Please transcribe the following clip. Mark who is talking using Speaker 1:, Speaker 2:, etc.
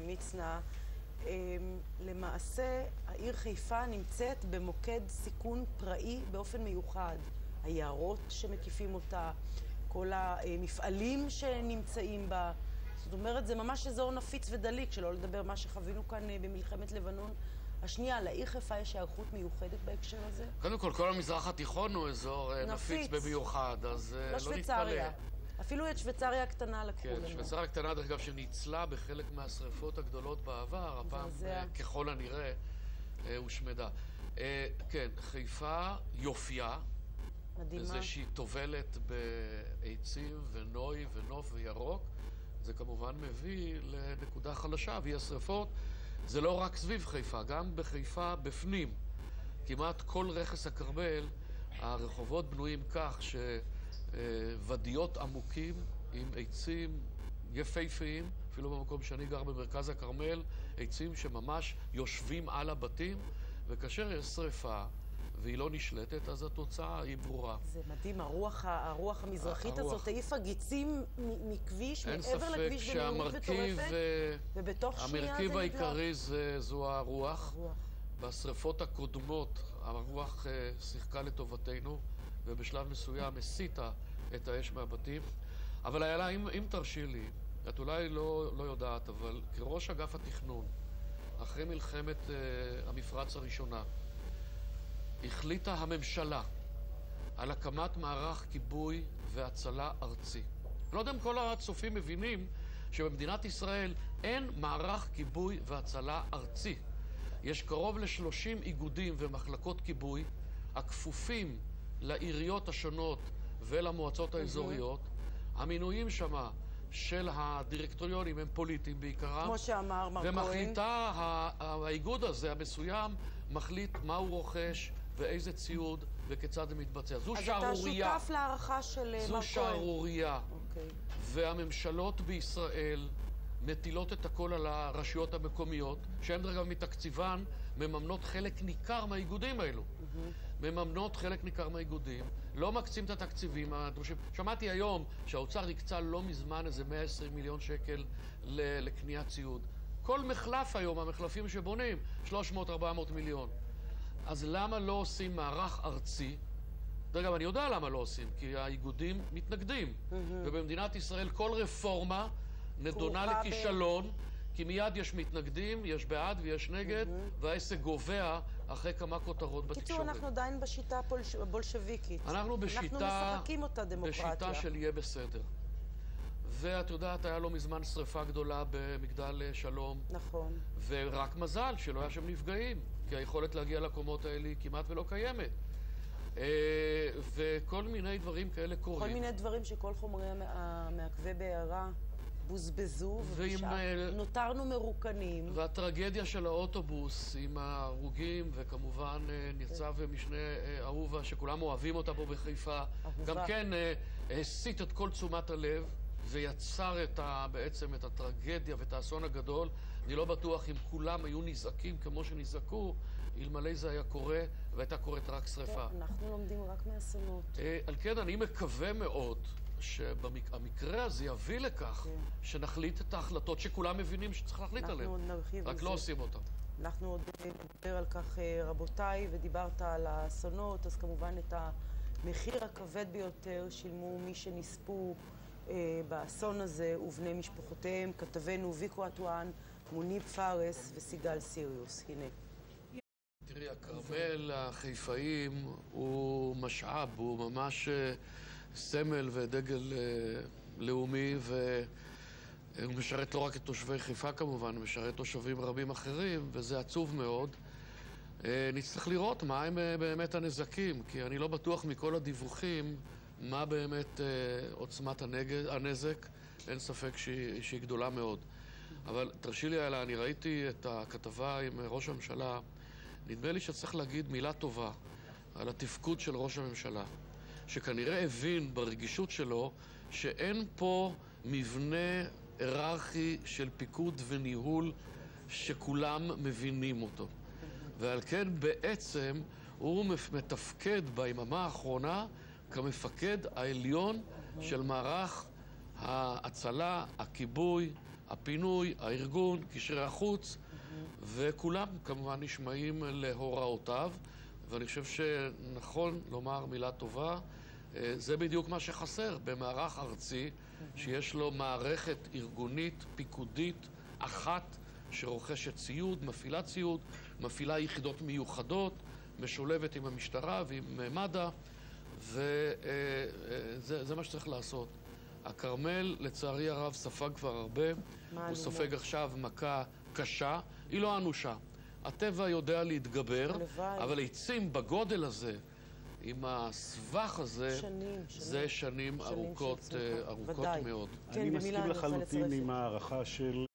Speaker 1: מצנע, למעשה העיר חיפה נמצאת במוקד סיכון פראי באופן מיוחד. היערות שמקיפים אותה, כל המפעלים שנמצאים בה. זאת אומרת, זה ממש אזור נפיץ ודליק, שלא לדבר מה שחווינו כאן במלחמת לבנון השנייה. לעיר חיפה יש היערכות מיוחדת בהקשר הזה?
Speaker 2: קודם כל המזרח התיכון הוא אזור נפיץ במיוחד, אז לא נתפלא.
Speaker 1: אפילו את שוויצריה הקטנה לקחו לנו.
Speaker 2: כן, שוויצריה הקטנה, דרך אגב, שניצלה בחלק מהשריפות הגדולות בעבר, הפעם ככל הנראה הושמדה. כן, חיפה יופייה. מדהימה. בזה שהיא טובלת בעצים ונוי ונוף וירוק, זה כמובן מביא לנקודה חלשה, והיא השריפות. זה לא רק סביב חיפה, גם בחיפה בפנים. כמעט כל רכס הכרמל, הרחובות בנויים כך שוודיות עמוקים עם עצים יפהפיים, אפילו במקום שאני גר במרכז הכרמל, עצים שממש יושבים על הבתים, וכאשר יש שריפה והיא לא נשלטת, אז התוצאה היא ברורה.
Speaker 1: זה מדהים, הרוח המזרחית הזאת, העיפה גיצים מכביש, מעבר לכביש במהירות מטורפת, ובתוך שנייה זה נגרם.
Speaker 2: המרכיב העיקרי זו הרוח. בשריפות הקודמות הרוח שיחקה לטובתנו, ובשלב מסוים הסיטה את האש מהבתים. אבל איילה, אם תרשי לי, את אולי לא יודעת, אבל כראש אגף התכנון, אחרי מלחמת המפרץ הראשונה, החליטה הממשלה על הקמת מערך כיבוי והצלה ארצי. אני לא יודע אם כל הצופים מבינים שבמדינת ישראל אין מערך כיבוי והצלה ארצי. יש קרוב ל-30 איגודים ומחלקות כיבוי הכפופים לעיריות השונות ולמועצות האזוריות. המינויים שמה של הדירקטוריונים הם פוליטיים בעיקרם.
Speaker 1: כמו שאמר מר כהן.
Speaker 2: ומחליטה, האיגוד הזה, המסוים, מחליט מה הוא רוכש ואיזה ציוד וכיצד זה מתבצע. זו שערוריה.
Speaker 1: אז אתה שותף להערכה של מר כהן.
Speaker 2: זו שערוריה. והממשלות בישראל מטילות את הכל על הרשויות המקומיות, שהן דרך אגב מתקציבן מממנות חלק ניכר מהאיגודים האלו. מממנות חלק ניכר מהאיגודים, לא מקצים את התקציבים הדרושים. שמעתי היום שהאוצר הקצה לא מזמן איזה 120 מיליון שקל לקניית ציוד. כל מחלף היום, המחלפים שבונים, 300-400 מיליון. אז למה לא עושים מערך ארצי? דרך אגב, אני יודע למה לא עושים, כי האיגודים מתנגדים. ובמדינת ישראל כל רפורמה נדונה לכישלון, כי מיד יש מתנגדים, יש בעד ויש נגד, והעסק גובע אחרי כמה כותרות בתקשורת.
Speaker 1: קיצור, אנחנו עדיין בשיטה הבולשביקית.
Speaker 2: אנחנו
Speaker 1: משחקים אותה דמוקרטיה.
Speaker 2: בשיטה של יהיה בסדר. ואת יודעת, היה לא מזמן שריפה גדולה במגדל שלום.
Speaker 1: נכון.
Speaker 2: ורק מזל שלא היה שם נפגעים, כי היכולת להגיע לקומות האלה כמעט ולא קיימת. וכל מיני דברים כאלה קורים.
Speaker 1: כל מיני דברים שכל חומרי המעכבי בעירה בוזבזו, ונותרנו מרוקנים.
Speaker 2: והטרגדיה של האוטובוס עם ההרוגים, וכמובן ניצב משנה אהובה, שכולם אוהבים אותה פה בחיפה, גם כן הסיט את כל תשומת הלב, ויצר בעצם את הטרגדיה ואת האסון הגדול. אני לא בטוח אם כולם היו נזעקים כמו שנזעקו, אלמלא זה היה קורה, והייתה קורית רק שריפה.
Speaker 1: אנחנו לומדים רק מאסונות.
Speaker 2: על כן, אני מקווה מאוד שהמקרה הזה יביא לכך שנחליט את ההחלטות שכולם מבינים שצריך להחליט עליהן. רק לא עושים אותן.
Speaker 1: אנחנו עוד נדבר על כך, רבותיי, ודיברת על האסונות, אז כמובן את המחיר הכבד ביותר שילמו מי שנספו באסון הזה ובני משפחותיהם, כתבנו ויקו אטואן, מוניב פארס וסיגל סיריוס. הנה.
Speaker 2: תראי, הכרמל החיפאים הוא משאב, הוא ממש סמל ודגל לאומי, והוא משרת לא רק את תושבי חיפה כמובן, הוא משרת תושבים רבים אחרים, וזה עצוב מאוד. נצטרך לראות מה הם באמת הנזקים, כי אני לא בטוח מכל הדיווחים מה באמת עוצמת הנזק. אין ספק שהיא גדולה מאוד. אבל תרשי לי, אני ראיתי את הכתבה עם ראש הממשלה. נדמה לי שצריך להגיד מילה טובה על התפקוד של ראש הממשלה, שכנראה הבין ברגישות שלו שאין פה מבנה היררכי של פיקוד וניהול שכולם מבינים אותו. ועל כן בעצם הוא מתפקד ביממה האחרונה כמפקד העליון של מערך ההצלה, הכיבוי הפינוי, הארגון, קשרי החוץ, וכולם כמובן נשמעים להוראותיו, ואני חושב שנכון לומר מילה טובה. זה בדיוק מה שחסר במערך ארצי, שיש לו מערכת ארגונית, פיקודית, אחת, שרוכשת ציוד, מפעילה ציוד, מפעילה יחידות מיוחדות, משולבת עם המשטרה ועם מד"א, וזה מה שצריך לעשות. הכרמל, לצערי הרב, ספג כבר הרבה. הוא סופג עכשיו מכה קשה, היא לא אנושה. הטבע יודע להתגבר, אבל עצים בגודל הזה, עם הסבך הזה, זה שנים ארוכות מאוד.
Speaker 3: אני מסכים לחלוטין עם הערכה של